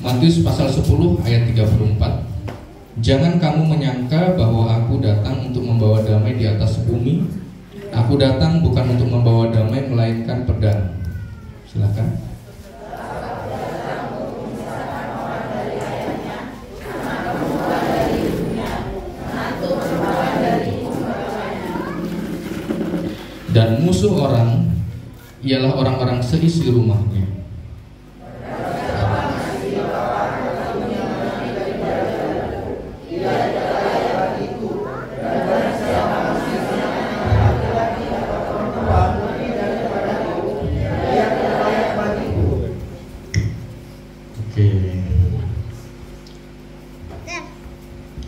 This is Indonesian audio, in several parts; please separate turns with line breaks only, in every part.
Matius pasal 10 ayat 34. Jangan kamu menyangka bahwa aku datang untuk membawa damai di atas bumi. Aku datang bukan untuk membawa damai melainkan pedang. Silakan. Dan musuh orang ialah orang-orang seisi rumahnya.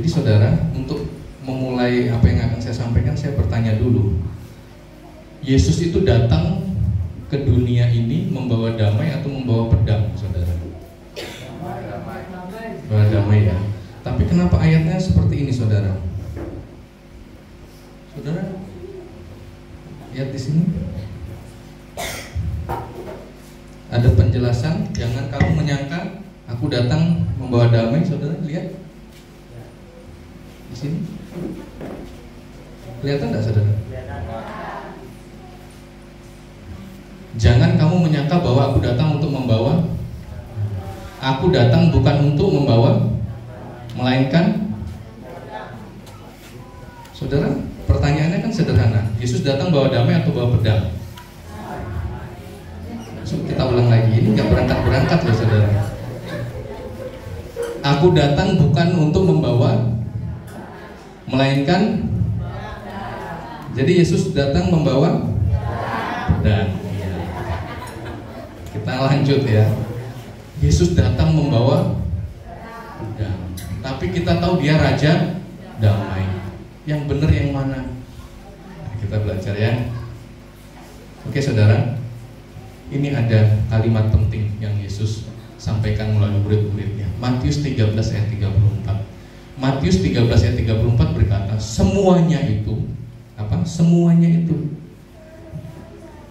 Jadi saudara, untuk memulai apa yang akan saya sampaikan, saya bertanya dulu. Yesus itu datang ke dunia ini membawa damai atau membawa pedang, saudara? Membawa damai ya. Tapi kenapa ayatnya seperti ini, saudara? Saudara, lihat di sini. Ada penjelasan, jangan kamu menyangka aku datang membawa damai, saudara. Lihat di sini. Kelihatan enggak, saudara? Jangan kamu menyangka bahwa aku datang untuk membawa. Aku datang bukan untuk membawa, melainkan. Saudara, pertanyaannya kan sederhana. Yesus datang bawa damai atau bawa pedang? Kita ulang lagi, ini nggak berangkat-berangkat loh, saudara. Aku datang bukan untuk membawa, melainkan. Jadi Yesus datang membawa pedang. Kita lanjut ya. Yesus datang membawa pedang. Tapi kita tahu dia raja damai. Yang benar yang mana? Kita belajar ya. Oke saudara, ini ada kalimat penting yang Yesus sampaikan melalui murid-muridnya. Matius 13 ayat 34. Matius 13 ayat 34 berkata, semuanya itu apa? Semuanya itu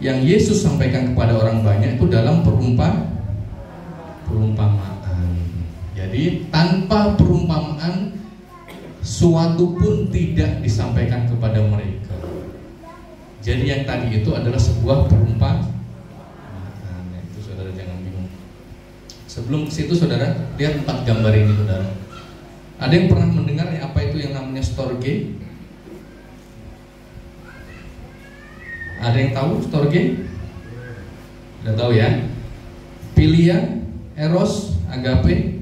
yang Yesus sampaikan kepada orang banyak itu dalam perumpamaan. Jadi tanpa perumpamaan suatu pun tidak disampaikan kepada mereka. Jadi yang tadi itu adalah sebuah perumpamaan. Itu saudara jangan bingung. Sebelum ke situ saudara, lihat 4 gambar ini saudara. Ada yang pernah mendengar apa itu yang namanya storge? Ada yang tahu storge? Sudah tahu ya? Philia, eros, agape.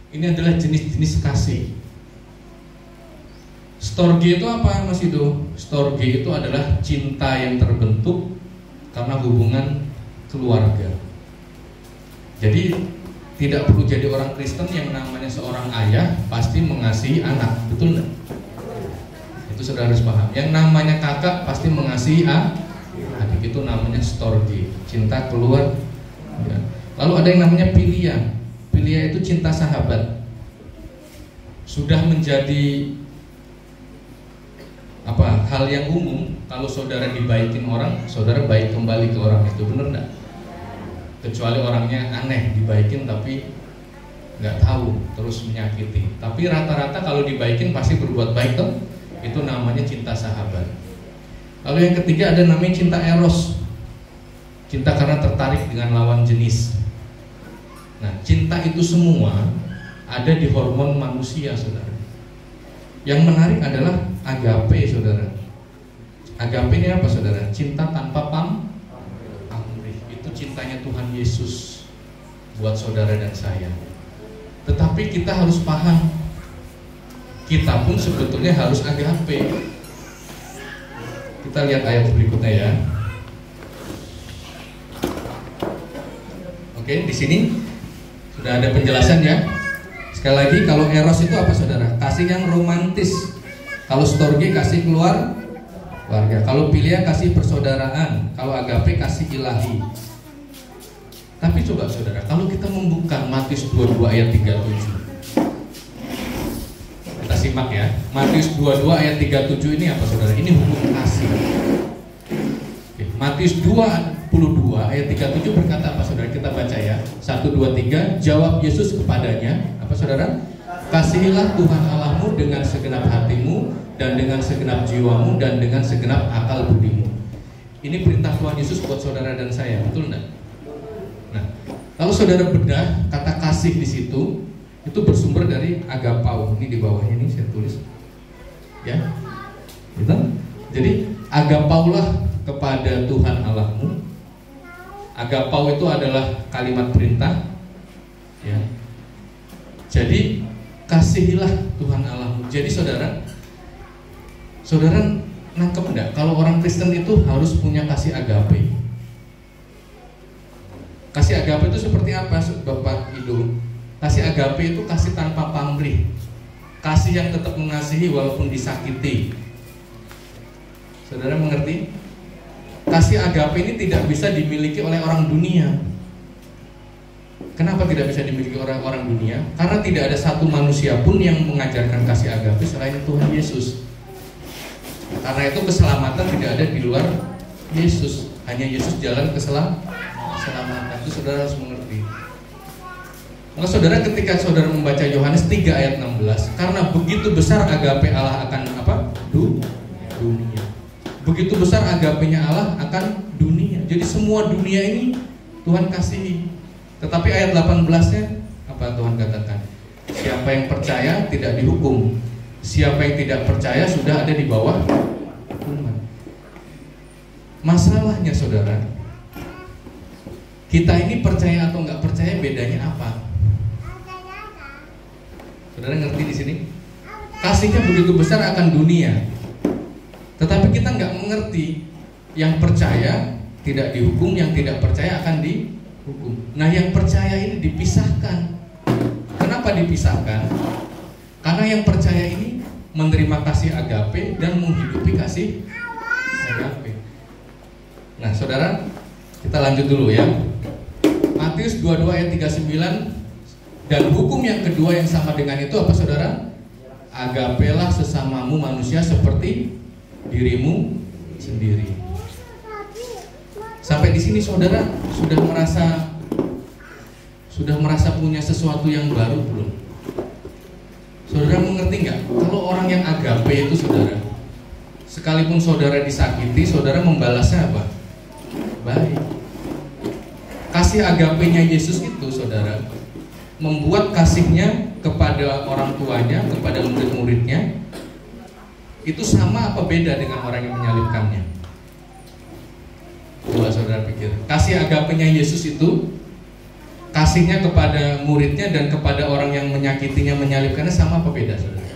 Ini adalah jenis-jenis kasih. Storge itu apa, Mas Ido? Storge itu adalah cinta yang terbentuk karena hubungan keluarga. Jadi tidak perlu jadi orang Kristen yang namanya seorang ayah pasti mengasihi anak, betul enggak? Itu saudara harus paham. Yang namanya kakak pasti mengasihi adik, itu namanya storge, cinta keluar. Ya. Lalu ada yang namanya philia. Philia itu cinta sahabat. Sudah menjadi hal yang umum. Kalau saudara dibaikin orang, saudara baik kembali ke orang itu, benar enggak? Kecuali orangnya aneh, dibaikin tapi nggak tahu, terus menyakiti. Tapi rata-rata kalau dibaikin pasti berbuat baik tuh. Itu namanya cinta sahabat. Lalu yang ketiga ada namanya cinta eros. Cinta karena tertarik dengan lawan jenis. Nah, cinta itu semua ada di hormon manusia, saudara. Yang menarik adalah agape, saudara. Agape ini apa, saudara? Cinta tanpa pamrih. Itu cintanya Tuhan Yesus buat saudara dan saya. Tetapi kita harus paham, kita pun sebetulnya harus agape. Kita lihat ayat berikutnya ya. Oke, di sini sudah ada penjelasan ya. Sekali lagi, kalau eros itu apa, saudara? Kasih yang romantis. Kalau storge kasih keluarga. Kalau philia kasih persaudaraan. Kalau agape kasih ilahi. Tapi coba saudara, kalau kita membuka Matius 22 ayat 37, kita simak ya. Matius 22 ayat 37 ini apa, saudara? Ini hukum kasih. Oke, Matius 22 ayat 37 berkata apa saudara? Kita baca ya. 1, 2, 3. Jawab Yesus kepadanya, apa saudara? Kasihilah Tuhan Allahmu dengan segenap hatimu, dan dengan segenap jiwamu, dan dengan segenap akal budimu. Ini perintah Tuhan Yesus buat saudara dan saya, betul enggak? Nah, kalau saudara bedah kata kasih di situ, itu bersumber dari agapau. Ini di bawahnya ini saya tulis. Ya. Gitu? Jadi agapaulah kepada Tuhan Allahmu. Agapau itu adalah kalimat perintah. Ya. Jadi kasihilah Tuhan Allahmu. Jadi saudara nangkep enggak? Kalau orang Kristen itu harus punya kasih agape. Kasih agape itu seperti apa, Bapak Ido? Kasih agape itu kasih tanpa pamrih. Kasih yang tetap mengasihi walaupun disakiti. Saudara mengerti? Kasih agape ini tidak bisa dimiliki oleh orang dunia. Kenapa tidak bisa dimiliki oleh orang dunia? Karena tidak ada satu manusia pun yang mengajarkan kasih agape selain Tuhan Yesus. Karena itu keselamatan tidak ada di luar Yesus. Hanya Yesus jalan keselamatan. Itu saudara harus mengerti. Maka saudara, ketika saudara membaca Yohanes 3 ayat 16, karena begitu besar agape Allah akan apa? Dunia. Begitu besar agapenya Allah akan dunia. Jadi semua dunia ini Tuhan kasihi. Tetapi ayat 18-nya apa Tuhan katakan? Siapa yang percaya tidak dihukum. Siapa yang tidak percaya sudah ada di bawah hukuman. Masalahnya saudara, kita ini percaya atau nggak percaya bedanya apa? Saudara ngerti di sini? Kasihnya begitu besar akan dunia, tetapi kita nggak mengerti. Yang percaya tidak dihukum, yang tidak percaya akan dihukum. Nah, yang percaya ini dipisahkan. Kenapa dipisahkan? Karena yang percaya ini menerima kasih agape dan menghidupi kasih agape. Nah, saudara, kita lanjut dulu ya. Matius 22 ayat 39. Dan hukum yang kedua yang sama dengan itu apa saudara? Agapelah sesamamu manusia seperti dirimu sendiri. Sampai di sini saudara sudah merasa punya sesuatu yang baru belum? Saudara mengerti nggak? Kalau orang yang agape itu saudara, sekalipun saudara disakiti, saudara membalasnya apa? Baik. Kasih agapenya Yesus itu saudara membuat kasihnya kepada orang tuanya, kepada murid-muridnya itu sama apa beda dengan orang yang menyalibkannya? Coba saudara pikir. Kasih agapenya Yesus itu, kasihnya kepada muridnya dan kepada orang yang menyakitinya, menyalibkannya sama apa beda saudara?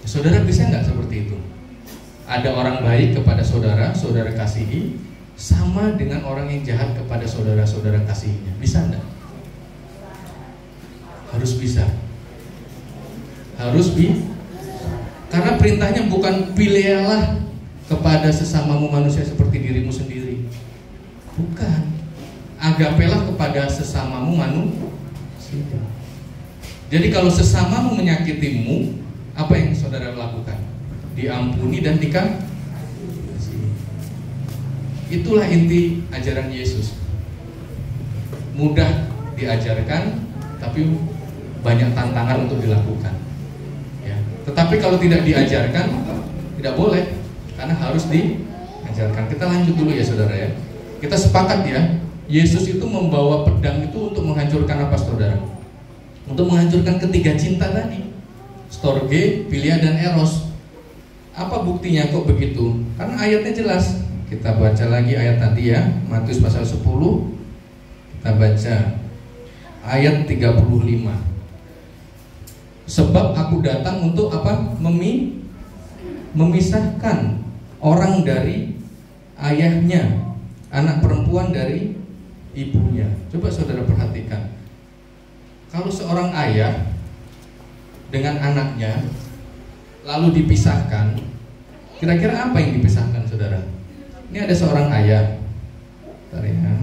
Saudara bisa nggak seperti itu? Ada orang baik kepada saudara, saudara kasihi, sama dengan orang yang jahat kepada saudara-saudara kasihinya. Bisa nggak? Harus bisa. Karena perintahnya bukan pilihlah kepada sesamamu manusia seperti dirimu sendiri. Bukan. Agapelah kepada sesamamu manusia. Jadi kalau sesamamu menyakitimu, apa yang saudara lakukan? Diampuni dan dikasihi. Itulah inti ajaran Yesus. Mudah diajarkan, tapi banyak tantangan untuk dilakukan. Ya. Tetapi kalau tidak diajarkan, tidak boleh, karena harus diajarkan. Kita lanjut dulu ya saudara ya. Kita sepakat ya, Yesus itu membawa pedang itu untuk menghancurkan apa saudara? Untuk menghancurkan ketiga cinta tadi, storge, philia dan eros. Apa buktinya kok begitu? Karena ayatnya jelas. Kita baca lagi ayat tadi ya, Matius pasal 10. Kita baca ayat 35. Sebab aku datang untuk apa? Memisahkan orang dari ayahnya, anak perempuan dari ibunya. Coba saudara perhatikan. Kalau seorang ayah dengan anaknya lalu dipisahkan, kira-kira apa yang dipisahkan saudara? Ini ada seorang ayah. Bentar ya.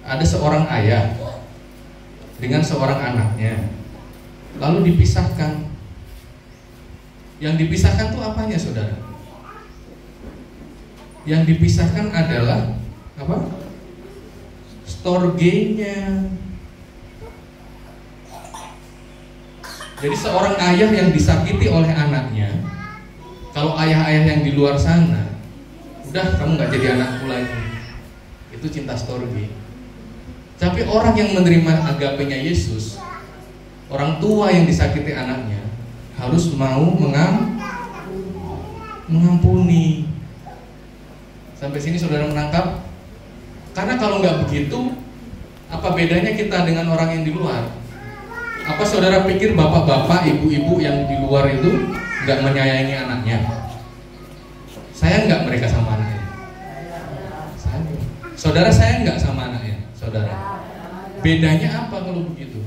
Ada seorang ayah dengan seorang anaknya, lalu dipisahkan. Yang dipisahkan tuh apanya saudara? Yang dipisahkan adalah apa? Storge-nya. Jadi seorang ayah yang disakiti oleh anaknya, kalau ayah-ayah yang di luar sana, udah kamu nggak jadi anakku lagi, itu cinta storge. Tapi orang yang menerima agapenya Yesus, orang tua yang disakiti anaknya, harus mau mengampuni. Sampai sini saudara menangkap? Karena kalau nggak begitu, apa bedanya kita dengan orang yang di luar? Apa saudara pikir bapak-bapak, ibu-ibu yang di luar itu nggak menyayangi anaknya? Sayang nggak mereka sama anaknya? Sayang. Saudara sayang nggak sama anaknya? Saudara. Bedanya apa kalau begitu?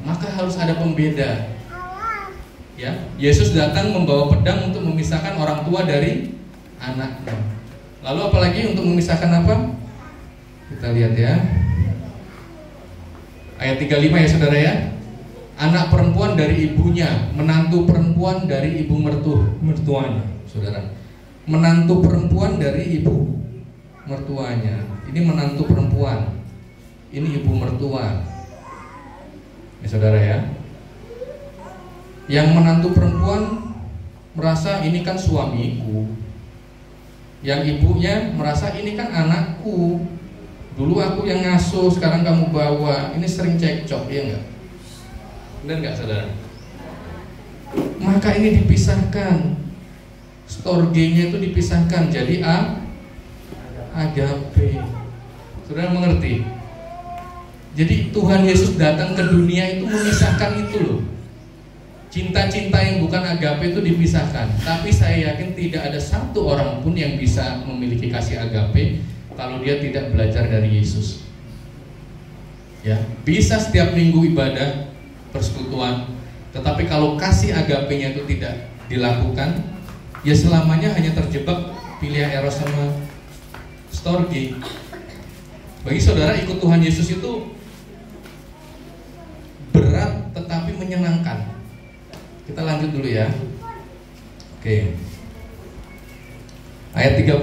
Maka harus ada pembeda. Ya, Yesus datang membawa pedang untuk memisahkan orang tua dari anaknya. Lalu apalagi untuk memisahkan apa? Kita lihat ya. Ayat 35 ya saudara ya. Anak perempuan dari ibunya, menantu perempuan dari ibu mertuanya. Saudara, menantu perempuan dari ibu mertuanya. Ini menantu perempuan, ini ibu mertua. Ya saudara ya. Yang menantu perempuan merasa ini kan suamiku. Yang ibunya merasa ini kan anakku. Dulu aku yang ngasuh, sekarang kamu bawa. Ini sering cekcok, ya enggak? Benar enggak saudara? Maka ini dipisahkan. Storge-nya itu dipisahkan jadi agape. Saudara mengerti? Jadi Tuhan Yesus datang ke dunia itu memisahkan itu loh. Cinta-cinta yang bukan agape itu dipisahkan. Tapi saya yakin tidak ada satu orang pun yang bisa memiliki kasih agape kalau dia tidak belajar dari Yesus. Ya, bisa setiap minggu ibadah persekutuan, tetapi kalau kasih agapenya itu tidak dilakukan, ya selamanya hanya terjebak pilihan eros sama storge. Bagi saudara, ikut Tuhan Yesus itu berat tetapi menyenangkan. Kita lanjut dulu ya. Oke. Ayat 36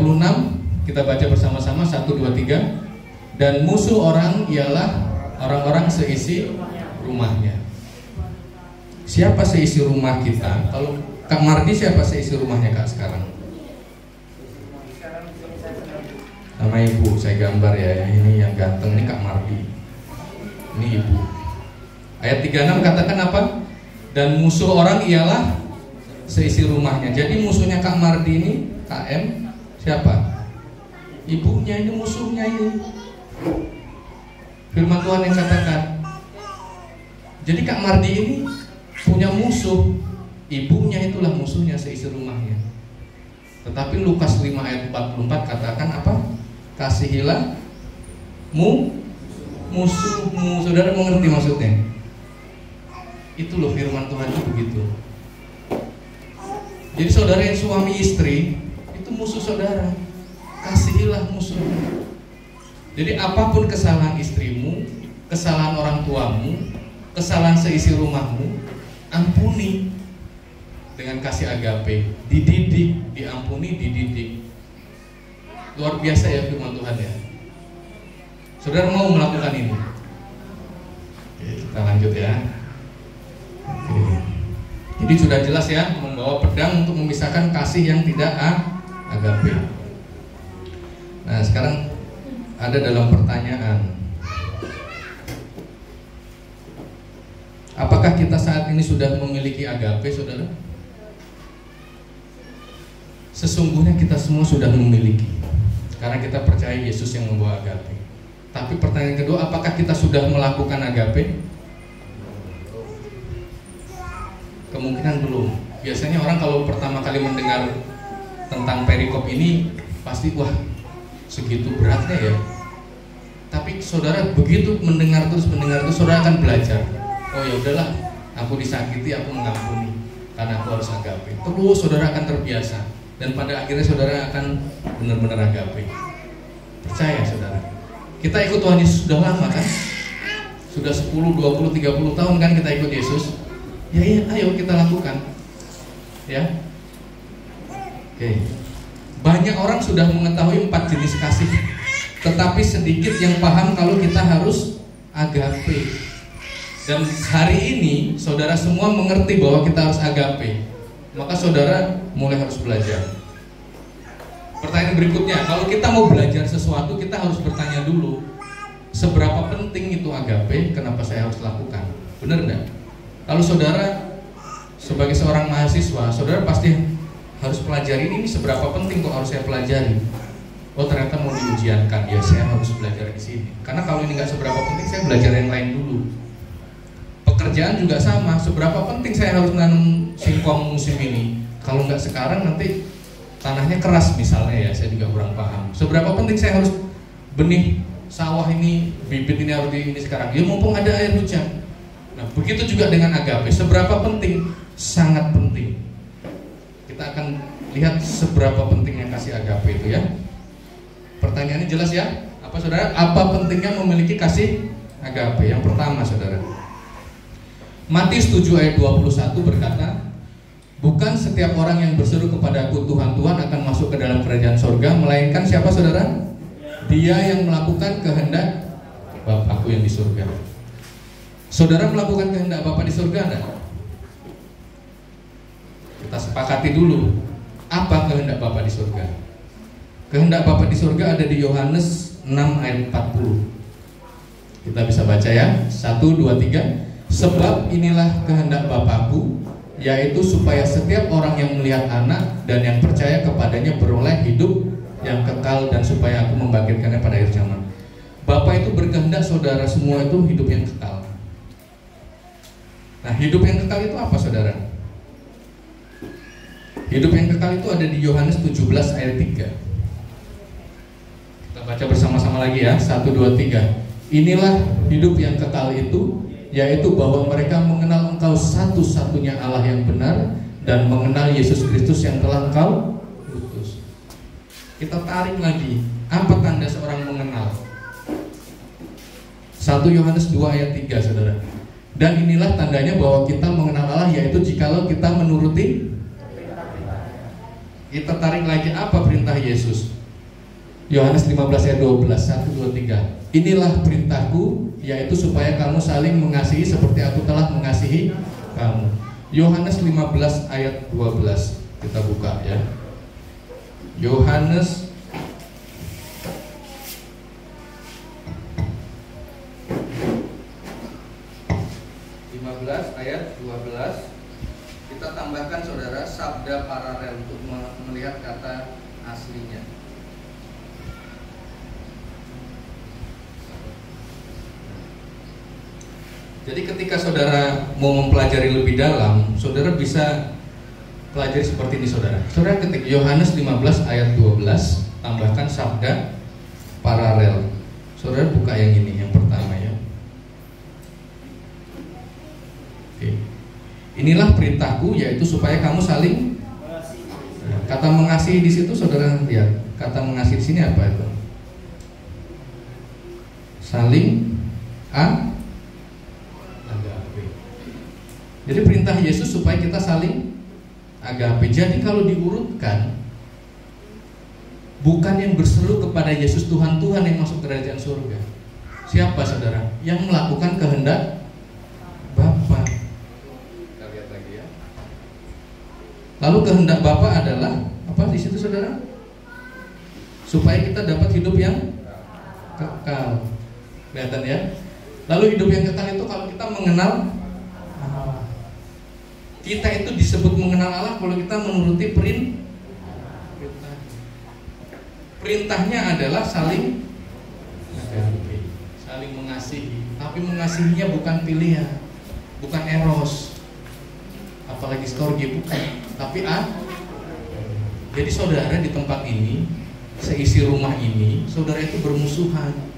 kita baca bersama-sama 1, 2, 3. Dan musuh orang ialah orang-orang seisi rumahnya. Siapa seisi rumah kita? Kalau Kak Mardi siapa seisi rumahnya Kak sekarang? Nama ibu, saya gambar ya. Ini yang ganteng ini Kak Mardi. Ini ibu. Ayat 36 katakan apa? Dan musuh orang ialah seisi rumahnya. Jadi musuhnya Kak Mardi ini, KM, siapa? Ibunya, ini musuhnya ini. Firman Tuhan yang katakan. Jadi Kak Mardi ini punya musuh. Ibunya itulah musuhnya seisi rumahnya. Tetapi Lukas 5 ayat 44 katakan apa? Kasihilah musuhmu. Saudara mengerti maksudnya? Itu loh firman Tuhan itu begitu. Jadi saudara yang suami istri itu musuh saudara. Kasihilah musuhmu. Jadi apapun kesalahan istrimu, kesalahan orang tuamu, kesalahan seisi rumahmu, ampuni dengan kasih agape. Dididik, diampuni, dididik. Luar biasa ya firman Tuhan ya. Saudara mau melakukan ini? Oke, kita lanjut ya. Oke. Jadi sudah jelas ya, membawa pedang untuk memisahkan kasih yang tidak agape. Nah sekarang ada dalam pertanyaan, apakah kita saat ini sudah memiliki agape, saudara? Sesungguhnya kita semua sudah memiliki, karena kita percaya Yesus yang membawa agape. Tapi pertanyaan kedua, apakah kita sudah melakukan agape? Kemungkinan belum. Biasanya orang kalau pertama kali mendengar tentang perikop ini pasti wah segitu beratnya ya. Tapi saudara begitu mendengar terus saudara akan belajar. Oh ya udahlah, aku disakiti, aku mengampuni karena aku harus agape. Terus saudara akan terbiasa dan pada akhirnya saudara akan benar-benar agape. Percaya saudara. Kita ikut Tuhan Yesus sudah lama kan? Sudah 10, 20, 30 tahun kan kita ikut Yesus. Ya, ayo kita lakukan. Ya. Oke. Banyak orang sudah mengetahui 4 jenis kasih, tetapi sedikit yang paham kalau kita harus agape. Dan hari ini saudara semua mengerti bahwa kita harus agape, maka saudara mulai harus belajar. Pertanyaan berikutnya, kalau kita mau belajar sesuatu, kita harus bertanya dulu, seberapa penting itu agape, kenapa saya harus lakukan? Benar enggak? Kalau saudara sebagai seorang mahasiswa, saudara pasti harus pelajari ini seberapa penting kok harus saya pelajari. Oh ternyata mau diujiankan, ya saya harus belajar di sini. Karena kalau ini nggak seberapa penting, saya belajar yang lain dulu. Pekerjaan juga sama, seberapa penting saya harus nanam singkong musim ini. Kalau nggak sekarang nanti tanahnya keras misalnya, ya saya juga kurang paham. Seberapa penting saya harus benih sawah ini, bibit ini harus ini sekarang. Ya mumpung ada air hujan. Nah begitu juga dengan agape, seberapa penting? Sangat penting. Kita akan lihat seberapa pentingnya kasih agape itu ya. Pertanyaannya jelas ya? Apa saudara? Apa pentingnya memiliki kasih agape? Yang pertama saudara, Matius 7 ayat 21 berkata, bukan setiap orang yang berseru kepadaku Tuhan, Tuhan akan masuk ke dalam kerajaan sorga, melainkan siapa saudara? Dia yang melakukan kehendak Bapakku yang di surga. Saudara melakukan kehendak Bapa di surga enggak? Kita sepakati dulu, apa kehendak Bapa di surga? Kehendak Bapa di surga ada di Yohanes 6 ayat 40. Kita bisa baca ya, 1, 2, 3. Sebab inilah kehendak Bapakku, yaitu supaya setiap orang yang melihat anak dan yang percaya kepadanya beroleh hidup yang kekal, dan supaya aku membangkitkannya pada akhir zaman. Bapa itu berkehendak saudara semua itu hidup yang kekal. Nah hidup yang kekal itu apa saudara? Hidup yang kekal itu ada di Yohanes 17 ayat 3. Kita baca bersama-sama lagi ya, 1, 2, 3. Inilah hidup yang kekal itu, yaitu bahwa mereka mengenal Engkau satu-satunya Allah yang benar, dan mengenal Yesus Kristus yang telah Engkau utus. Kita tarik lagi, apa tanda seorang mengenal? 1 Yohanes 2 ayat 3 saudara. Dan inilah tandanya bahwa kita mengenal Allah, yaitu jikalau kita menuruti. Kita tarik lagi, apa perintah Yesus? Yohanes 15 ayat 12, 1, 2, 3. Inilah perintahku, yaitu supaya kamu saling mengasihi seperti aku telah mengasihi kamu. Yohanes 15 ayat 12. Kita buka ya. Yohanes 15 ayat 12. Kita tambahkan saudara sabda paralel untuk melihat kata aslinya. Jadi ketika saudara mau mempelajari lebih dalam, saudara bisa pelajari seperti ini saudara. Saudara ketik Yohanes 15 ayat 12, tambahkan sabda paralel. Saudara buka yang ini, yang pertama ya. Oke. Inilah perintahku, yaitu supaya kamu saling. Kata mengasihi di situ saudara lihat. Kata mengasihi di sini apa itu? Saling agape. Jadi perintah Yesus supaya kita saling agape. Jadi kalau diurutkan, bukan yang berseru kepada Yesus Tuhan yang masuk kerajaan surga. Siapa saudara? Yang melakukan kehendak Bapa. Kita lihat lagi ya. Lalu kehendak Bapa adalah apa di situ saudara? Supaya kita dapat hidup yang kekal. Kelihatan ya? Lalu hidup yang kekal itu kalau kita mengenal Allah. Kita itu disebut mengenal Allah kalau kita menuruti perintah. Perintahnya adalah saling agape, saling mengasihi. Tapi mengasihinya bukan pilihan, bukan eros, apalagi storge, bukan. Tapi jadi saudara di tempat ini, seisi rumah ini, saudara itu bermusuhan.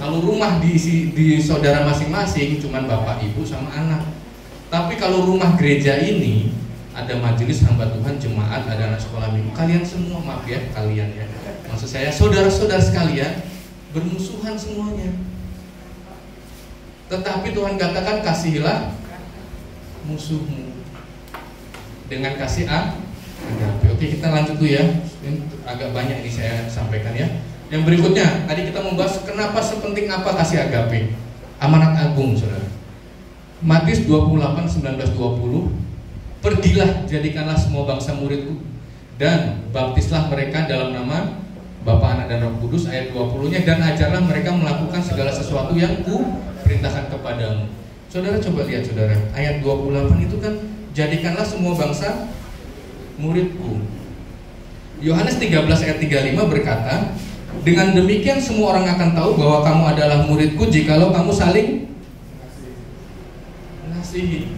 Kalau rumah diisi di saudara masing-masing, cuman bapak, ibu, sama anak. Tapi kalau rumah gereja ini ada majelis hamba Tuhan, jemaat, ada anak sekolah minggu, kalian semua, maaf ya, kalian ya. Maksud saya saudara-saudara sekalian bermusuhan semuanya. Tetapi Tuhan katakan kasihilah musuhmu dengan kasih agape. Oke, kita lanjut dulu ya. Ini agak banyak ini saya sampaikan ya. Yang berikutnya, tadi kita membahas kenapa sepenting apa kasih agape. Amanat agung, saudara. Matius 28, 19-20. Pergilah, jadikanlah semua bangsa muridku, dan baptislah mereka dalam nama Bapa, Anak, dan Roh Kudus. Ayat 20-nya, dan ajarlah mereka melakukan segala sesuatu yang ku perintahkan kepadamu. Saudara coba lihat saudara, ayat 28 itu kan jadikanlah semua bangsa muridku. Yohanes 13 ayat 35 berkata, dengan demikian semua orang akan tahu bahwa kamu adalah muridku jikalau kamu saling mengasihi.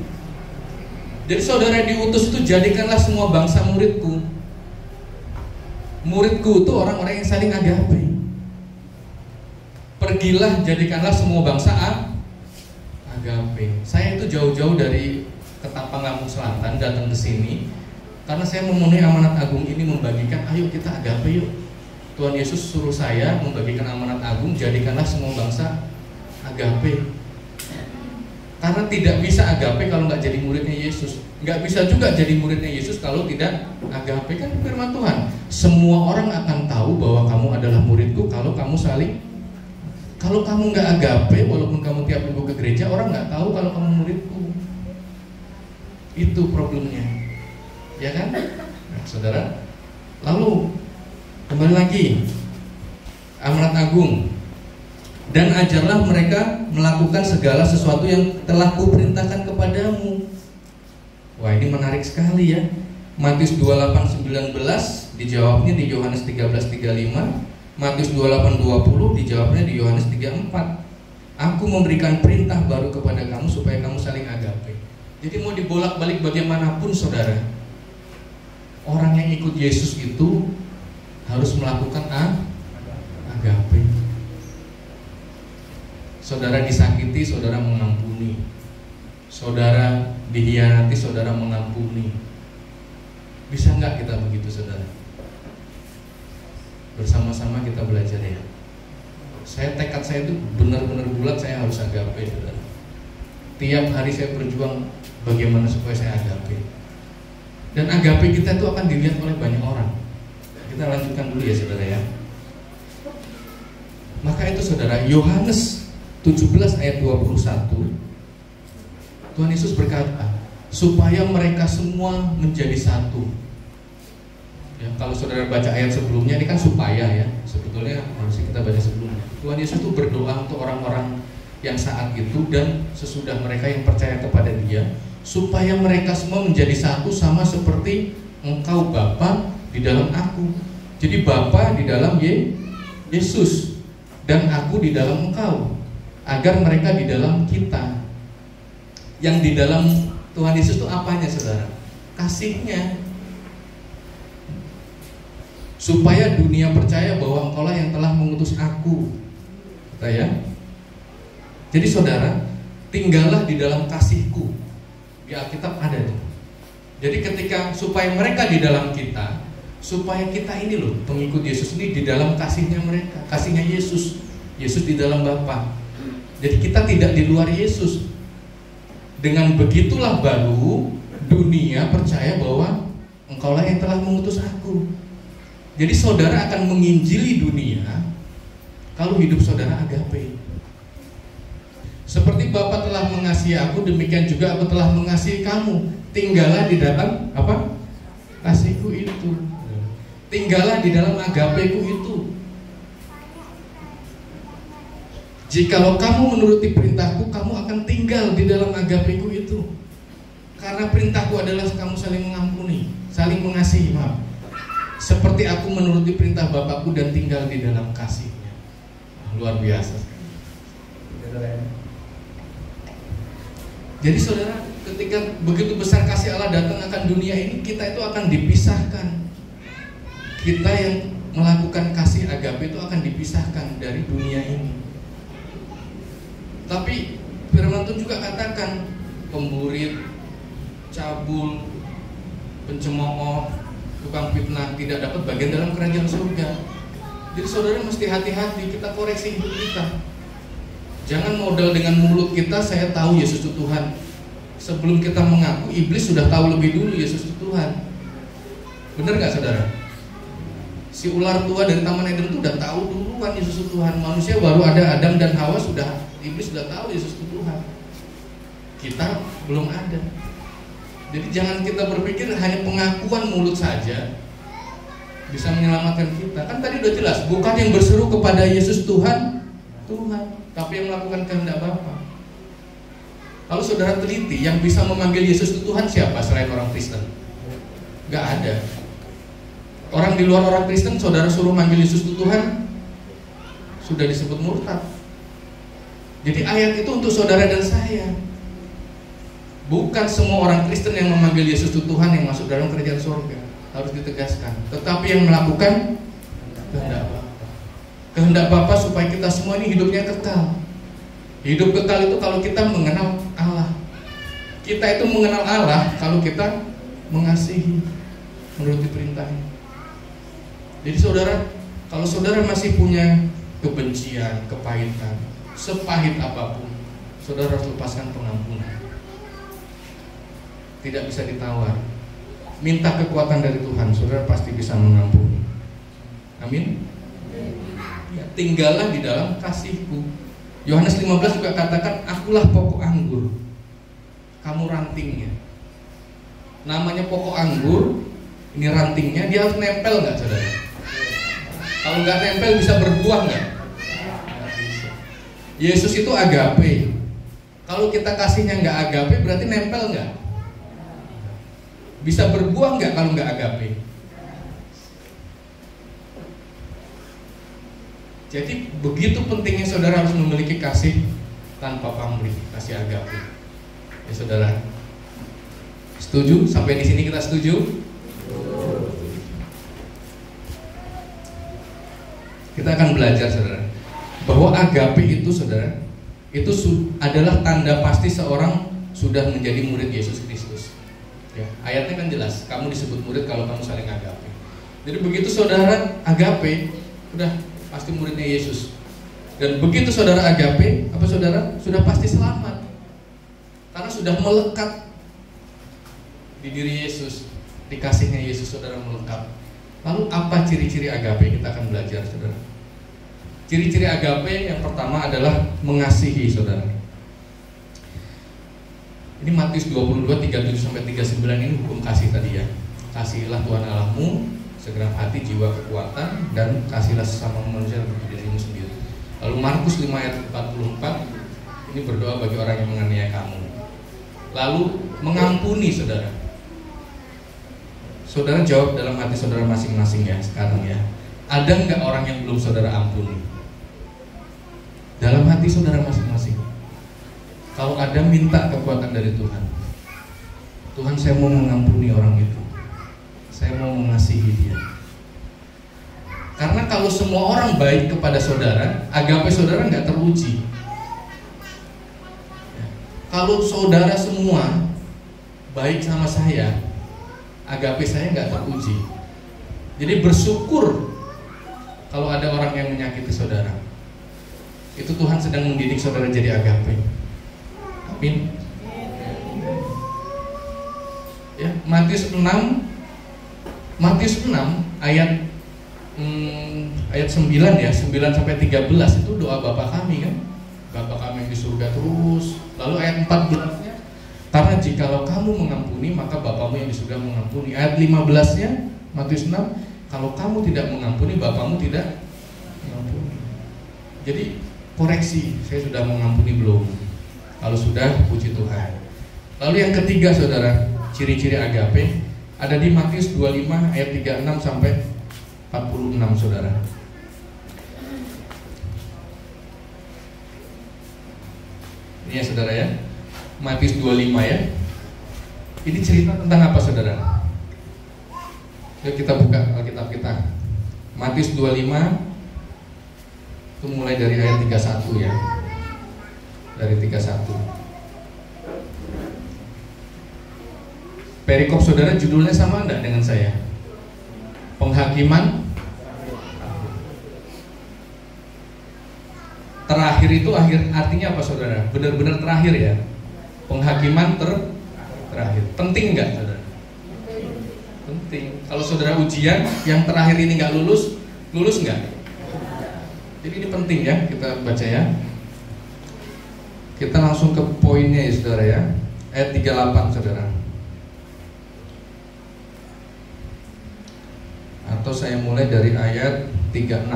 Jadi saudara diutus itu jadikanlah semua bangsa muridku. Muridku itu orang-orang yang saling agape. Pergilah, jadikanlah semua bangsa agape. Saya itu jauh-jauh dari Ketapang, Lampung Selatan datang ke sini karena saya memenuhi amanat agung ini, membagikan, ayo kita agape yuk. Tuhan Yesus suruh saya membagikan amanat agung, jadikanlah semua bangsa agape. Karena tidak bisa agape kalau nggak jadi muridnya Yesus. Nggak bisa juga jadi muridnya Yesus kalau tidak agape. Kan firman Tuhan, semua orang akan tahu bahwa kamu adalah muridku kalau kamu saling. Kalau kamu nggak agape, walaupun kamu tiap minggu ke gereja, orang nggak tahu kalau kamu muridku. Itu problemnya, ya kan? Nah, saudara. Lalu kembali lagi, amanat agung. Dan ajarlah mereka melakukan segala sesuatu yang telah kuperintahkan kepadamu. Wah, ini menarik sekali ya. Matius 28:19 dijawabnya di Yohanes 13:35. Matius 28:20 dijawabnya di Yohanes 3:4. Aku memberikan perintah baru kepada kamu supaya kamu saling agape. Jadi mau dibolak-balik bagaimanapun saudara, orang yang ikut Yesus itu harus melakukan agape. Saudara disakiti, saudara mengampuni. Saudara dihianati, saudara mengampuni. Bisa nggak kita begitu saudara? Bersama-sama kita belajar ya. Tekad saya itu benar-benar bulat, saya harus agape saudara. Tiap hari saya berjuang bagaimana supaya saya agape. Dan agape kita itu akan dilihat oleh banyak orang. Kita lanjutkan dulu ya saudara ya. Maka itu saudara, Yohanes 17 ayat 21, Tuhan Yesus berkata, supaya mereka semua menjadi satu. Ya, kalau saudara baca ayat sebelumnya, ini kan supaya ya, sebetulnya harusnya kita baca sebelumnya. Tuhan Yesus itu berdoa untuk orang-orang yang saat itu dan sesudah mereka yang percaya kepada Dia, supaya mereka semua menjadi satu sama seperti Engkau Bapa di dalam Aku. Jadi Bapa di dalam Yesus dan Aku di dalam Engkau, agar mereka di dalam kita. Yang di dalam Tuhan Yesus itu apanya saudara? Kasihnya. Supaya dunia percaya bahwa Engkaulah yang telah mengutus Aku. Kata ya. Jadi saudara, tinggallah di dalam kasihku. Di Alkitab ada tuh. Jadi ketika supaya mereka di dalam kita, supaya kita ini loh, pengikut Yesus ini di dalam kasihnya mereka, kasihnya Yesus. Yesus di dalam Bapa. Jadi kita tidak di luar Yesus. Dengan begitulah baru dunia percaya bahwa Engkaulah yang telah mengutus Aku. Jadi saudara akan menginjili dunia kalau hidup saudara agape. Seperti Bapa telah mengasihi Aku, demikian juga Aku telah mengasihi kamu. Tinggallah di dalam apa? Kasihku itu. Tinggallah di dalam agapeku itu. Jikalau kamu menuruti perintahku, kamu akan tinggal di dalam agapeku itu. Karena perintahku adalah kamu saling mengampuni, saling mengasihi, maaf. Seperti aku menuruti perintah Bapakku dan tinggal di dalam kasihnya. Luar biasa. Jadi saudara, ketika begitu besar kasih Allah datang akan dunia ini, kita itu akan dipisahkan. Kita yang melakukan kasih agape itu akan dipisahkan dari dunia ini. Tapi firman Tuhan juga katakan pemburit, cabul, pencemooh, tukang fitnah tidak dapat bagian dalam kerajaan surga. Jadi saudara mesti hati-hati, kita koreksi hidup kita. Jangan modal dengan mulut kita, saya tahu Yesus itu Tuhan. Sebelum kita mengaku, iblis sudah tahu lebih dulu Yesus itu Tuhan. Bener nggak saudara? Si ular tua dari Taman Eden itu udah tahu duluan Yesus itu Tuhan. Manusia baru ada Adam dan Hawa, iblis sudah tahu Yesus itu Tuhan. Kita belum ada. Jadi jangan kita berpikir hanya pengakuan mulut saja bisa menyelamatkan kita. Kan tadi udah jelas, bukan yang berseru kepada Yesus Tuhan, tapi yang melakukan kehendak Bapa. Kalau saudara teliti, yang bisa memanggil Yesus itu Tuhan siapa selain orang Kristen? Gak ada. Orang di luar orang Kristen, saudara suruh manggil Yesus itu Tuhan, sudah disebut murtad. Jadi ayat itu untuk saudara dan saya. Bukan semua orang Kristen yang memanggil Yesus itu Tuhan yang masuk dalam kerajaan surga. Harus ditegaskan. Tetapi yang melakukan kehendak Bapa. Kehendak Bapa supaya kita semua ini hidupnya kekal. Hidup kekal itu kalau kita mengenal Allah. Kita itu mengenal Allah kalau kita mengasihi, menuruti perintahnya. Jadi saudara, kalau saudara masih punya kebencian, kepahitan, sepahit apapun, saudara harus lepaskan pengampunan. Tidak bisa ditawar. Minta kekuatan dari Tuhan, saudara pasti bisa mengampuni. Amin. Ya, tinggallah di dalam kasihku. Yohanes 15 juga katakan, akulah pokok anggur, kamu rantingnya. Namanya pokok anggur, ini rantingnya, dia harus nempel nggak saudara? Kalau nggak nempel bisa berbuah nggak? Yesus itu agape. Kalau kita kasihnya nggak agape, berarti nempel nggak? Bisa berbuah nggak kalau nggak agape? Jadi begitu pentingnya saudara harus memiliki kasih tanpa pamrih, kasih agape. Ya saudara, setuju? Sampai di sini kita setuju? Kita akan belajar saudara, bahwa agape itu saudara, itu adalah tanda pasti seorang sudah menjadi murid Yesus Kristus. Ya, ayatnya kan jelas, kamu disebut murid kalau kamu saling agape. Jadi begitu saudara agape, udah pasti muridnya Yesus. Dan begitu saudara agape, apa saudara? Sudah pasti selamat. Karena sudah melekat di diri Yesus, di kasihnya Yesus saudara melekat. Lalu apa ciri-ciri agape? Kita akan belajar saudara. Ciri-ciri agape yang pertama adalah mengasihi saudara. Ini Matius 22, 37-39 ini hukum kasih tadi ya. Kasihilah Tuhan Allahmu segenap hati, jiwa, kekuatan, dan kasihlah sesama manusia seperti dirimu sendiri. Lalu Markus 5 ayat 44, ini berdoa bagi orang yang menganiaya kamu. Lalu mengampuni saudara. Saudara jawab dalam hati saudara masing-masing ya sekarang ya. Ada nggak orang yang belum saudara ampuni? Dalam hati saudara masing-masing. Kalau ada, minta kekuatan dari Tuhan. Tuhan, saya mau mengampuni orang itu. Saya mau mengasihi dia. Karena kalau semua orang baik kepada saudara, agape saudara nggak teruji. Kalau saudara semua baik sama saya, agape saya nggak teruji. Jadi bersyukur kalau ada orang yang menyakiti saudara. Itu Tuhan sedang mendidik saudara jadi agape. Amin. Ya, Matius 6 ayat 9 ya, 9 sampai 13 itu doa Bapa kami kan. Bapa kami yang di surga terus. Lalu ayat 14-nya, karena jikalau kamu mengampuni, maka Bapamu yang di surga mengampuni. Ayat 15-nya Matius 6, kalau kamu tidak mengampuni, Bapamu tidak mengampuni. Jadi koreksi, saya sudah mengampuni belum? Kalau sudah, puji Tuhan. Lalu yang ketiga saudara, ciri-ciri agape ada di Matius 25 ayat 36 sampai 46 saudara. Ini ya saudara ya, Matius 25 ya. Ini cerita tentang apa saudara? Yuk kita buka Alkitab kita. Matius 25 itu mulai dari ayat 31 ya. Dari 31. Perikop saudara judulnya sama enggak dengan saya? Penghakiman terakhir itu artinya apa saudara? Benar-benar terakhir ya. Penghakiman terakhir. Penting enggak saudara? Penting. penting. Kalau saudara ujian yang terakhir ini nggak lulus, lulus nggak? Jadi ini penting ya, kita baca ya. Kita langsung ke poinnya ya saudara ya. Ayat 38 saudara. Atau saya mulai dari ayat 36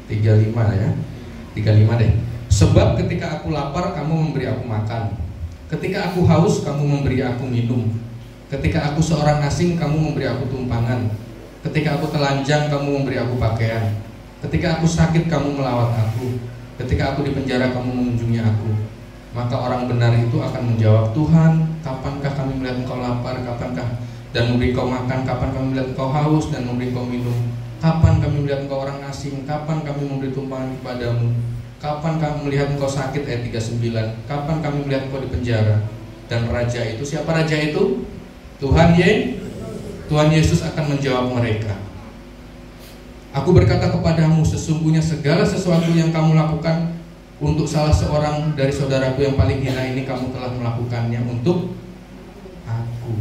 35 ya. 35 deh. Sebab ketika aku lapar, kamu memberi aku makan. Ketika aku haus, kamu memberi aku minum. Ketika aku seorang asing, kamu memberi aku tumpangan. Ketika aku telanjang, kamu memberi aku pakaian. Ketika aku sakit, kamu melawat aku. Ketika aku di penjara, kamu mengunjungi aku. Maka orang benar itu akan menjawab, Tuhan, kapankah kami melihat engkau lapar, kapankah dan memberi engkau makan, kapan kami melihat engkau haus dan memberi engkau minum? Kapan kami melihat engkau orang asing, kapan kami memberi tumpangan kepadamu? Kapan kami melihat engkau sakit, ayat 39. Kapan kami melihat engkau di penjara? Dan raja itu, siapa raja itu? Tuhan Yesus akan menjawab mereka, aku berkata kepadamu, sesungguhnya segala sesuatu yang kamu lakukan untuk salah seorang dari saudaraku yang paling hina ini, kamu telah melakukannya untuk aku.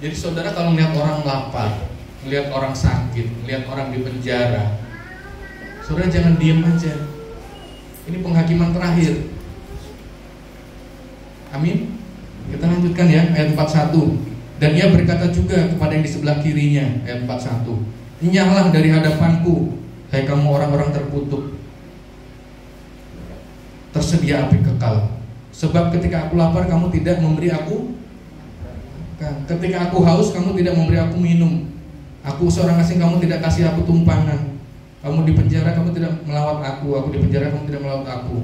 Jadi saudara kalau melihat orang lapar, melihat orang sakit, melihat orang di penjara, saudara jangan diam aja. Ini penghakiman terakhir. Amin. Kita lanjutkan ya, ayat 41. Dan ia berkata juga kepada yang di sebelah kirinya, ayat 41. Enyahlah dari hadapanku, hai kamu orang-orang terkutuk, tersedia api kekal. Sebab ketika aku lapar, kamu tidak memberi aku makan. Ketika aku haus, kamu tidak memberi aku minum. Aku seorang asing, kamu tidak kasih aku tumpangan. Kamu di penjara, kamu tidak melawat aku. Aku di penjara, kamu tidak melawat aku.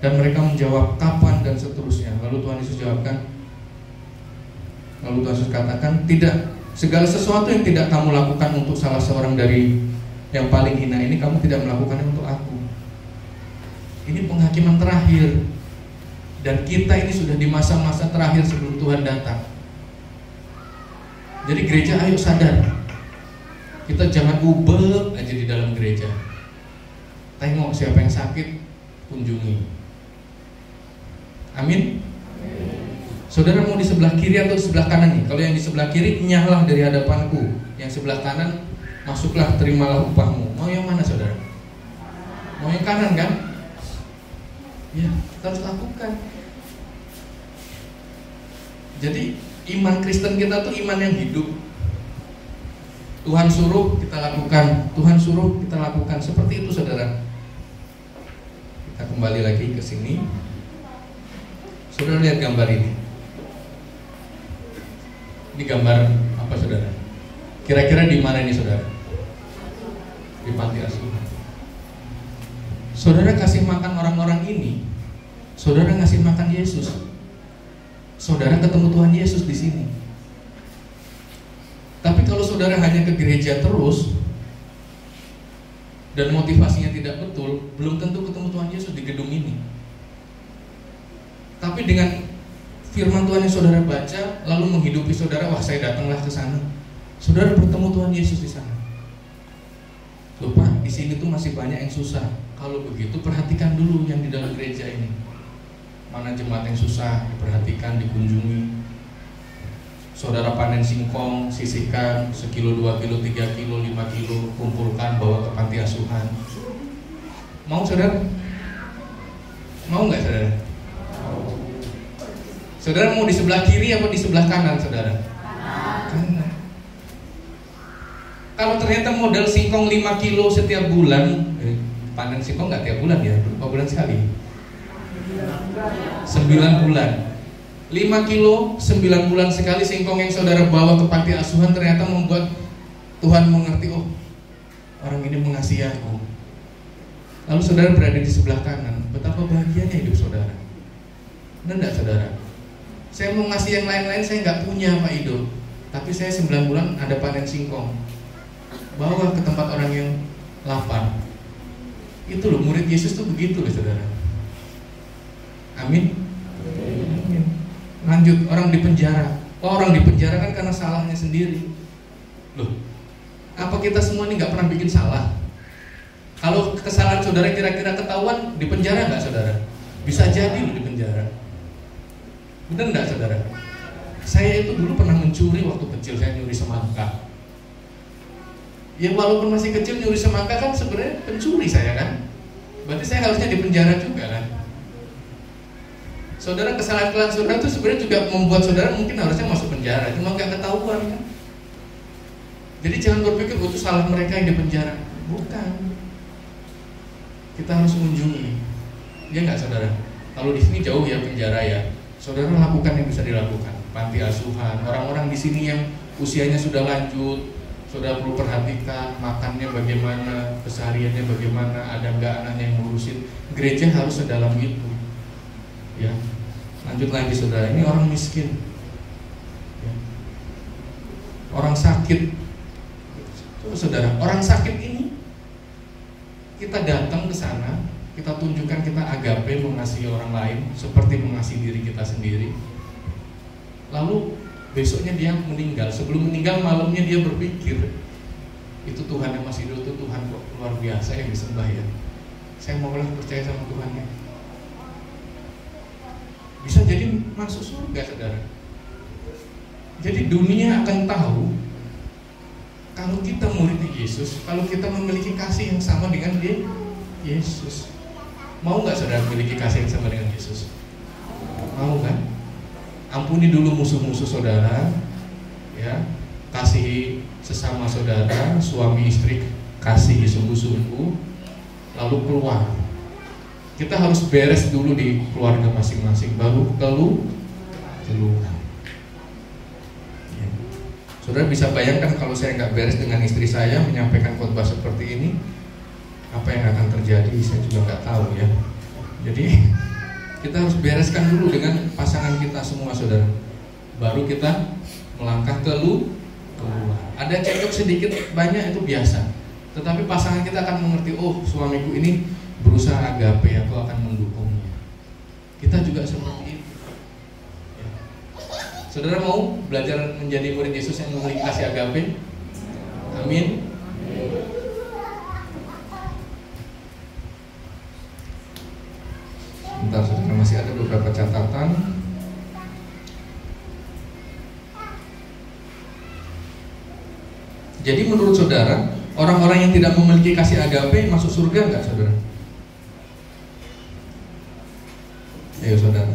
Dan mereka menjawab, kapan, dan seterusnya. Lalu Tuhan Yesus jawabkan, lalu Tuhan Yesus katakan, tidak, segala sesuatu yang tidak kamu lakukan untuk salah seorang dari yang paling hina ini, kamu tidak melakukannya untuk aku. Ini penghakiman terakhir. Dan kita ini sudah di masa-masa terakhir sebelum Tuhan datang. Jadi gereja ayo sadar, kita jangan ubel aja di dalam gereja. Tengok siapa yang sakit, kunjungi. Amin. Saudara mau di sebelah kiri atau di sebelah kanan nih? Kalau yang di sebelah kiri, enyahlah dari hadapanku. Yang sebelah kanan, masuklah, terimalah upahmu. Mau yang mana saudara? Mau yang kanan kan? Ya, kita harus lakukan. Jadi iman Kristen kita tuh iman yang hidup. Tuhan suruh kita lakukan, Tuhan suruh kita lakukan. Seperti itu saudara. Kita kembali lagi ke sini. Saudara lihat gambar ini. Ini gambar apa saudara? Kira-kira di mana ini saudara? Di panti asuhan. Saudara kasih makan orang-orang ini, saudara ngasih makan Yesus. Saudara ketemu Tuhan Yesus di sini. Tapi kalau saudara hanya ke gereja terus dan motivasinya tidak betul, belum tentu ketemu Tuhan Yesus di gedung ini. Tapi dengan firman Tuhan yang saudara baca, lalu menghidupi saudara, wah saya datanglah ke sana. Saudara bertemu Tuhan Yesus di sana. Lupa, di sini tuh masih banyak yang susah. Kalau begitu perhatikan dulu yang di dalam gereja ini. Mana jemaat yang susah, diperhatikan, dikunjungi. Saudara panen singkong, sisihkan 1 kilo, 2 kilo, 3 kilo, 5 kilo, kumpulkan, bawa ke panti asuhan. Mau saudara? Mau nggak saudara? Saudara mau di sebelah kiri atau di sebelah kanan saudara? Kanan. Kalau ternyata modal singkong 5 kilo setiap bulan, panen singkong nggak tiap bulan ya, berapa bulan sekali? 9 bulan. 5 kilo 9 bulan sekali singkong yang saudara bawa ke panti asuhan ternyata membuat Tuhan mengerti, oh orang ini mengasihi aku. Lalu saudara berada di sebelah kanan, betapa bahagianya hidup saudara. Benar enggak saudara? Saya mau ngasih yang lain-lain, saya nggak punya Pak Ido, tapi saya 9 bulan ada panen singkong, bawa ke tempat orang yang lapar. Itu loh, murid Yesus tuh begitu loh saudara. Amin. Amin. Lanjut, orang di penjara. Oh, orang di penjara kan karena salahnya sendiri. Loh, apa kita semua ini nggak pernah bikin salah? Kalau kesalahan saudara kira-kira ketahuan, di penjara nggak saudara? Bisa jadi loh di penjara. Benar nggak saudara? Saya itu dulu pernah mencuri waktu kecil, saya nyuri semangka. Ya walaupun masih kecil nyuri semangka kan sebenarnya pencuri saya kan. Berarti saya harusnya dipenjara juga kan. Saudara, kesalahan saudara itu sebenarnya juga membuat saudara mungkin harusnya masuk penjara, cuma nggak ketahuan kan. Jadi jangan berpikir itu salah mereka yang dipenjara. Bukan. Kita harus mengunjungi. Ya nggak saudara? Kalau di sini jauh ya penjara ya. Saudara lakukan yang bisa dilakukan. Panti asuhan, orang-orang di sini yang usianya sudah lanjut, saudara perlu perhatikan makannya bagaimana, kesehariannya bagaimana, ada nggak anaknya yang ngurusin. Gereja harus sedalam itu. Ya. Lanjut lagi saudara, ini orang miskin, ya. Orang sakit. Coba saudara, orang sakit ini kita datang ke sana, kita tunjukkan kita agape, mengasihi orang lain seperti mengasihi diri kita sendiri. Lalu besoknya dia meninggal. Sebelum meninggal malamnya dia berpikir, itu Tuhan yang masih hidup, itu Tuhan kok luar biasa yang disembah ya. Saya maulah percaya sama Tuhannya. Bisa jadi masuk surga saudara. Jadi dunia akan tahu kalau kita murid Yesus, kalau kita memiliki kasih yang sama dengan dia, Yesus. Mau nggak saudara memiliki kasih yang sama dengan Yesus? Mau kan? Ampuni dulu musuh-musuh saudara, ya. Kasihi sesama saudara, suami istri kasihi sungguh-sungguh, lalu keluar. Kita harus beres dulu di keluarga masing-masing, baru keluar. Ya. Saudara bisa bayangkan kalau saya nggak beres dengan istri saya menyampaikan khotbah seperti ini, apa yang akan terjadi? Saya juga nggak tahu ya. Jadi kita harus bereskan dulu dengan pasangan kita semua saudara, baru kita melangkah keluar. Ada cekcok sedikit banyak itu biasa, tetapi pasangan kita akan mengerti, oh suamiku ini berusaha agape, aku akan mendukungnya. Kita juga seperti itu ya. Saudara mau belajar menjadi murid Yesus yang memiliki kasih agape? Amin. Bentar saudara, masih ada beberapa catatan. Jadi menurut saudara, orang-orang yang tidak memiliki kasih agape masuk surga enggak saudara? Ayo saudara.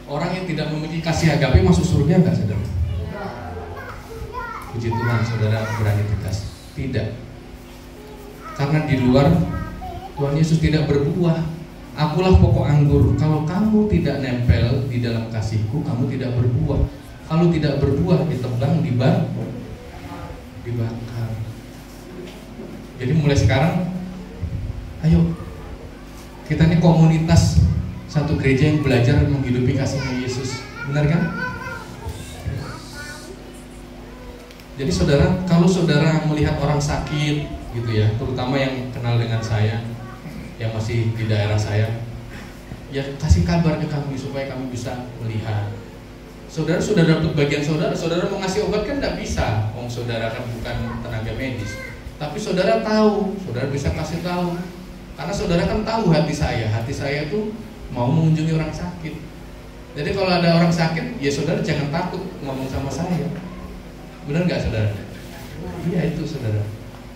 Orang yang tidak memiliki kasih agape masuk surga enggak saudara? Puji Tuhan saudara berani tegas. Tidak. Karena di luar Tuhan Yesus tidak berbuah. Akulah pokok anggur. Kalau kamu tidak nempel di dalam kasihku, kamu tidak berbuah. Kalau tidak berbuah, ditebang, dibakar. Jadi mulai sekarang, ayo kita ini komunitas satu gereja yang belajar menghidupi kasihnya Yesus. Benar kan? Jadi saudara, kalau saudara melihat orang sakit gitu ya, terutama yang kenal dengan saya, yang masih di daerah saya, ya kasih kabar ke kami supaya kami bisa melihat. Saudara sudah dapat bagian saudara, saudara mau ngasih obat kan tidak bisa, saudara kan bukan tenaga medis. Tapi saudara tahu, saudara bisa kasih tahu. Karena saudara kan tahu hati saya itu mau mengunjungi orang sakit. Jadi kalau ada orang sakit, ya saudara jangan takut ngomong sama saya. Benar nggak saudara? Iya itu saudara.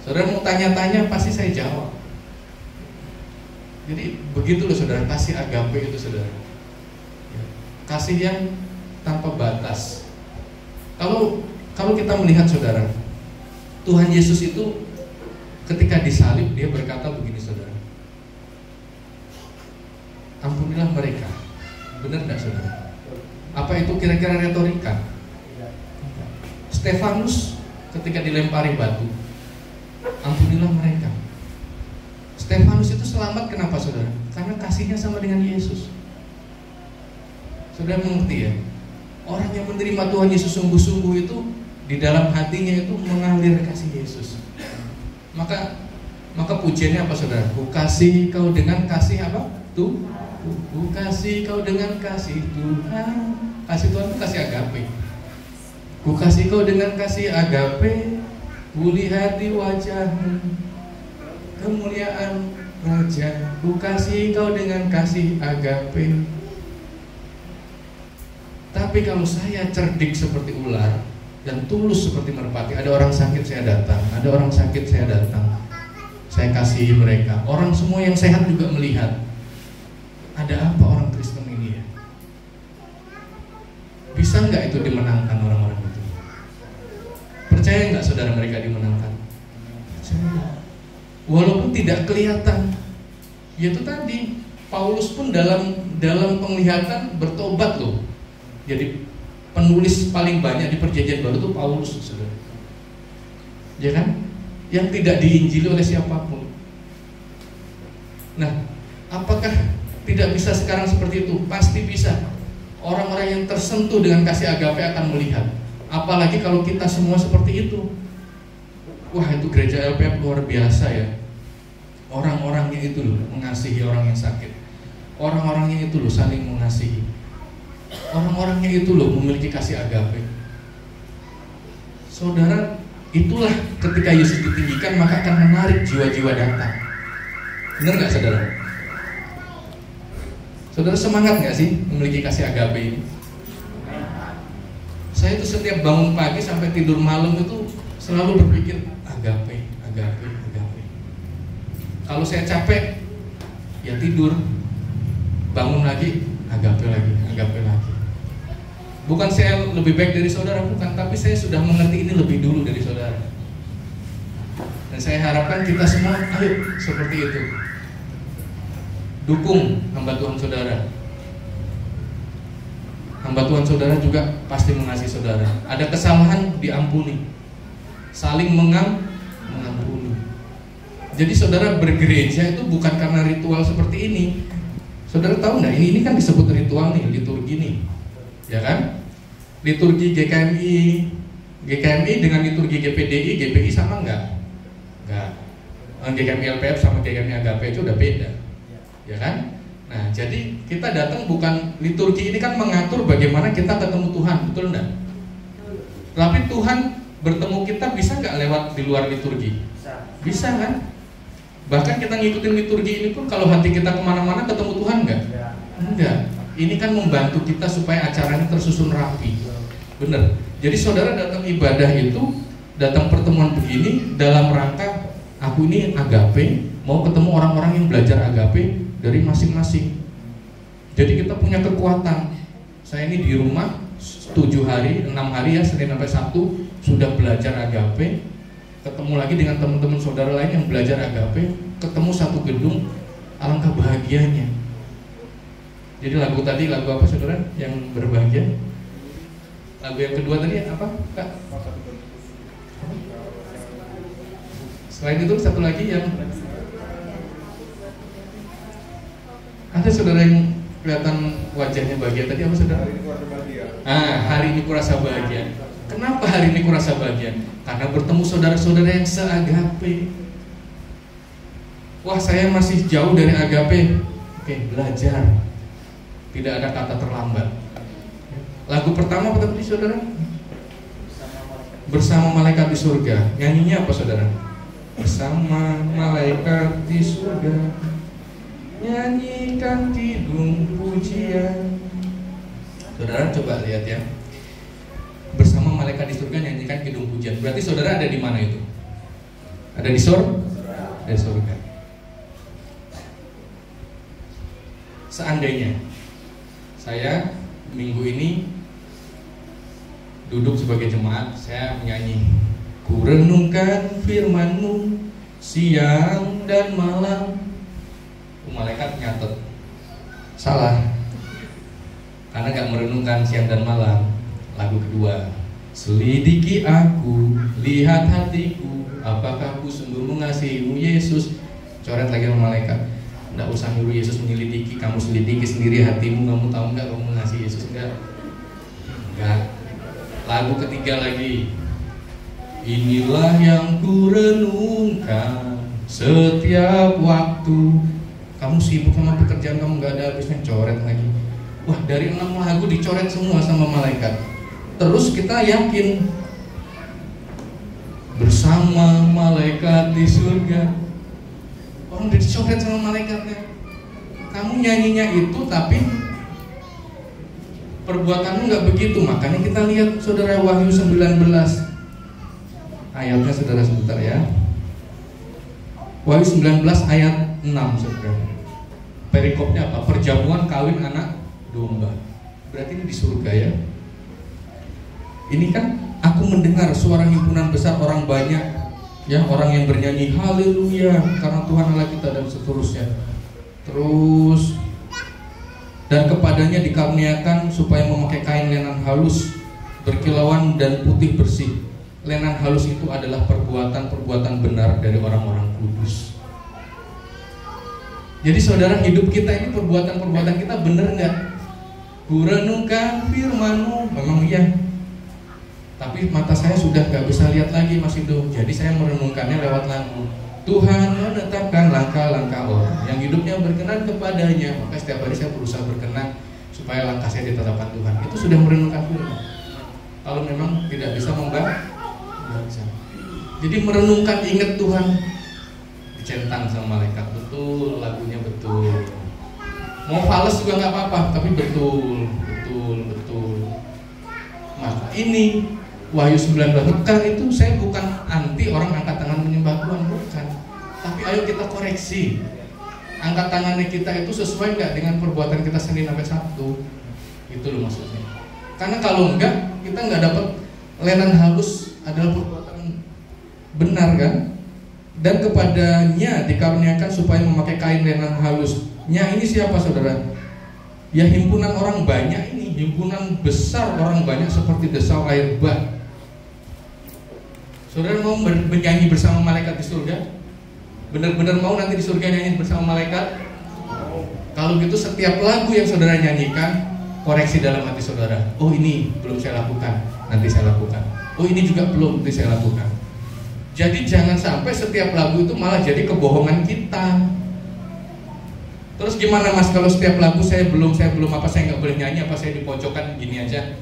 Saudara mau tanya-tanya pasti saya jawab. Jadi begitu loh saudara, kasih agape itu saudara. Kasih yang tanpa batas. Kalau kita melihat saudara, Tuhan Yesus itu ketika disalib dia berkata begini saudara, ampunilah mereka. Benar nggak saudara? Apa itu kira-kira retorika? Stefanus ketika dilempari batu, ampunilah mereka. Stefanus itu selamat kenapa saudara? Karena kasihnya sama dengan Yesus. Saudara mengerti ya? Orang yang menerima Tuhan Yesus sungguh-sungguh itu di dalam hatinya itu mengalir kasih Yesus. Maka pujiannya apa saudara? Ku kasih kau dengan kasih apa? Tuh, ku kasih kau dengan kasih Tuhan. Kasih Tuhan itu kasih agape. Ku kasih kau dengan kasih agape, ku lihat di wajahmu kemuliaan Raja, ku kasih kau dengan kasih agape. Tapi kalau saya cerdik seperti ular dan tulus seperti merpati, ada orang sakit saya datang, ada orang sakit saya datang, saya kasihi mereka. Orang semua yang sehat juga melihat. Ada apa orang Kristen ini ya? Bisa nggak itu dimenangkan orang-orang itu? Percaya nggak saudara mereka dimenangkan? Percaya. Walaupun tidak kelihatan. Yaitu tadi Paulus pun dalam penglihatan bertobat loh. Jadi penulis paling banyak di Perjanjian Baru itu Paulus, saudara. Ya kan? Yang tidak diinjili oleh siapapun. Nah, apakah tidak bisa sekarang seperti itu? Pasti bisa. Orang-orang yang tersentuh dengan kasih agape akan melihat. Apalagi kalau kita semua seperti itu. Wah, itu gereja LPF luar biasa ya. Orang-orangnya itu loh mengasihi orang yang sakit. Orang-orangnya itu loh saling mengasihi. Orang-orangnya itu loh memiliki kasih agape. Saudara, itulah ketika Yesus ditinggikan maka akan menarik jiwa-jiwa datang. Benar gak saudara? Saudara semangat gak sih memiliki kasih agape ini? Saya itu setiap bangun pagi sampai tidur malam itu selalu berpikir agape, agape, agape. Kalau saya capek, ya tidur, bangun lagi, agape lagi, agape lagi. Bukan saya lebih baik dari saudara, bukan, tapi saya sudah mengerti ini lebih dulu dari saudara. Dan saya harapkan kita semua, ayo seperti itu. Dukung hamba Tuhan saudara. Hamba Tuhan saudara juga pasti mengasihi saudara. Ada kesalahan diampuni, saling mengampuni. Jadi saudara bergereja itu bukan karena ritual seperti ini. Saudara tahu nggak? Ini kan disebut ritual nih, liturgi nih, ya kan? Liturgi GKMI dengan liturgi GPI sama nggak? Nggak. GKMI LPF sama GKMI Agape itu udah beda, ya kan? Nah, jadi kita datang bukan liturgi ini kan mengatur bagaimana kita ketemu Tuhan, betul nggak? Tapi Tuhan bertemu kita bisa nggak lewat di luar liturgi? Bisa kan? Bahkan kita ngikutin liturgi ini pun kalau hati kita kemana-mana ketemu Tuhan nggak? Enggak. Ini kan membantu kita supaya acaranya tersusun rapi. Bener. Jadi saudara datang ibadah itu, datang pertemuan begini dalam rangka aku ini agape, mau ketemu orang-orang yang belajar agape dari masing-masing. Jadi kita punya kekuatan. Saya ini di rumah 7 hari, 6 hari ya, Senin sampai Sabtu sudah belajar agape. Ketemu lagi dengan teman-teman saudara lain yang belajar agape, ketemu satu gedung, alangkah bahagianya. Jadi lagu tadi, lagu apa saudara yang berbahagia? Lagu yang kedua tadi apa, Kak? Selain itu satu lagi yang ada saudara yang kelihatan wajahnya bahagia tadi, apa saudara? Hari ini kurasa bahagia. Kenapa hari ini kurasa bahagia? Karena bertemu saudara-saudara yang seagape. Wah, saya masih jauh dari agape. Oke, belajar. Tidak ada kata terlambat. Lagu pertama apa tadi saudara? Bersama malaikat di surga. Nyanyinya apa saudara? Bersama malaikat di surga, nyanyikan kidung pujian. Saudara coba lihat ya. Bersama malaikat di surga nyanyikan kidung pujian. Berarti saudara ada di mana itu? Ada di surga? Ada di surga. Seandainya saya minggu ini duduk sebagai jemaat, saya menyanyi, ku renungkan firman-Mu siang dan malam. Malaikat nyatet, salah, karena gak merenungkan siang dan malam. Lagu kedua, selidiki aku, lihat hatiku, apakah aku sungguh mengasihi-Mu Yesus. Coret lagi sama malaikat, nggak usah nyuruh Yesus menyelidiki, kamu selidiki sendiri hatimu. Kamu tahu nggak kamu mengasihi Yesus? Enggak. Lagu ketiga lagi, inilah yang ku renungkan setiap waktu. Kamu sibuk sama pekerjaan kamu, nggak ada habisnya, coret lagi. Wah, dari 6 lagu dicoret semua sama malaikat. Terus kita yakin bersama malaikat di surga. Orang udah dicoret sama malaikatnya. Kamu nyanyinya itu tapi perbuatanmu nggak begitu. Makanya kita lihat saudara Wahyu 19 ayatnya, saudara sebentar ya. Wahyu 19 ayat 6 saudara. Perikopnya apa? Perjamuan kawin anak domba. Berarti ini di surga ya. Ini kan aku mendengar suara himpunan besar orang banyak, ya, orang yang bernyanyi haleluya karena Tuhan Allah kita dan seterusnya. Terus dan kepadanya dikaruniakan supaya memakai kain lenan halus berkilauan dan putih bersih. Lenan halus itu adalah perbuatan-perbuatan benar dari orang-orang kudus. Jadi saudara, hidup kita ini perbuatan-perbuatan kita benar nggak? Kurenungkan firman-Mu, memang iya. Tapi mata saya sudah nggak bisa lihat lagi Mas Indo. Jadi saya merenungkannya lewat lagu. Tuhan menetapkan langkah-langkah orang yang hidupnya berkenan kepadanya. Maka setiap hari saya berusaha berkenan supaya langkah saya ditetapkan Tuhan. Itu sudah merenungkan firman. Kalau memang tidak bisa membaca, jadi merenungkan, ingat Tuhan, dicentang sama malaikat. Betul, lagunya betul. Mau fales juga nggak apa-apa, tapi betul. Maka ini Wahyu 19. Maka itu saya bukan anti orang angkat tangan menyembah Tuhan, bukan. Tapi ayo kita koreksi. Angkat tangannya kita itu sesuai nggak dengan perbuatan kita Senin sampai Sabtu? Itu loh maksudnya. Karena kalau enggak, kita nggak dapat lenan halus adalah perbuatan benar kan? Dan kepadanya dikaruniakan supaya memakai kain lenan halusnya. Ini siapa saudara? Ya himpunan orang banyak ini, himpunan besar orang banyak seperti desau air bah. Saudara mau bernyanyi bersama malaikat di surga? Benar-benar mau nanti di surga nyanyi bersama malaikat? Kalau gitu setiap lagu yang saudara nyanyikan, koreksi dalam hati saudara. Oh ini belum saya lakukan, nanti saya lakukan. Oh ini juga belum, nanti saya lakukan. Jadi jangan sampai setiap lagu itu malah jadi kebohongan kita. Terus gimana Mas kalau setiap lagu saya belum apa, saya nggak boleh nyanyi, apa saya dipojokkan gini aja?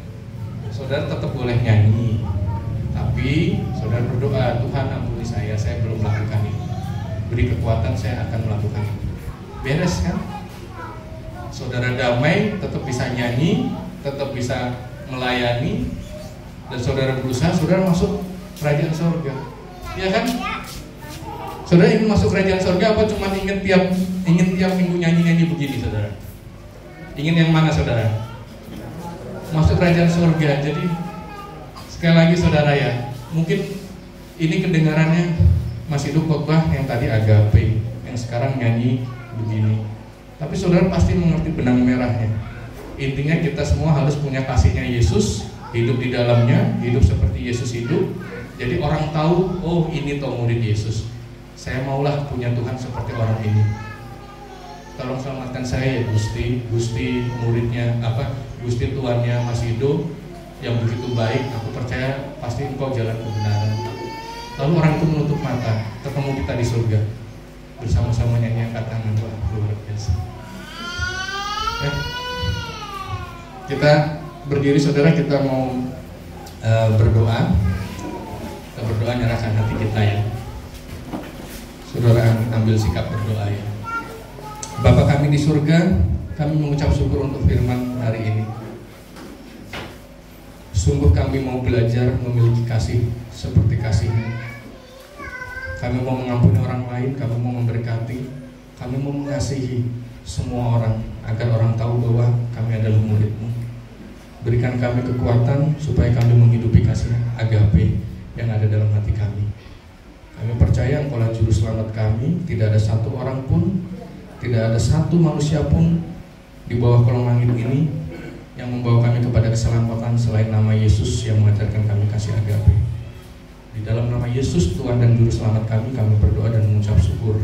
Saudara tetap boleh nyanyi. Tapi saudara berdoa, Tuhan ampuni saya belum melakukan ini. Beri kekuatan, saya akan melakukan ini. Beres kan? Saudara damai, tetap bisa nyanyi, tetap bisa melayani, dan saudara berusaha, saudara masuk kerajaan surga. Ya kan? Saudara ingin masuk kerajaan surga apa cuma ingin tiap minggu nyanyi begini saudara? Ingin yang mana saudara? Masuk kerajaan surga. Jadi sekali lagi saudara ya, mungkin ini kedengarannya masih hidup khotbah yang tadi agape, yang sekarang nyanyi begini. Tapi saudara pasti mengerti benang merahnya. Intinya kita semua harus punya kasihnya Yesus, hidup di dalamnya, hidup seperti Yesus hidup. Jadi orang tahu, oh ini toh murid Yesus. Saya maulah punya Tuhan seperti orang ini. Tolong selamatkan saya ya Gusti, Gusti muridnya Gusti Tuhannya masih hidup, yang begitu baik. Aku percaya pasti Engkau jalan kebenaran. Lalu orang itu menutup mata, ketemu kita di surga, bersama-sama nyanyi angkat tangan. Wah, luar biasa. Ya. Kita berdiri saudara, kita mau berdoa. Kita berdoa nyerahkan hati kita ya. Saudara ambil sikap berdoa ya. Bapa kami di surga, kami mengucap syukur untuk firman hari ini. Sungguh kami mau belajar memiliki kasih seperti kasih-Mu. Kami mau mengampuni orang lain, kami mau memberkati, kami mau mengasihi semua orang agar orang tahu bahwa kami adalah murid-Mu. Berikan kami kekuatan supaya kami menghidupi kasih agape yang ada dalam hati kami. Kami percaya Engkau adalah juru selamat kami. Tidak ada satu orang pun, tidak ada satu manusia pun di bawah kolong langit ini yang membawa kami kepada keselamatan selain nama Yesus yang mengajarkan kami kasih agape. Di dalam nama Yesus Tuhan dan juru selamat kami berdoa dan mengucap syukur.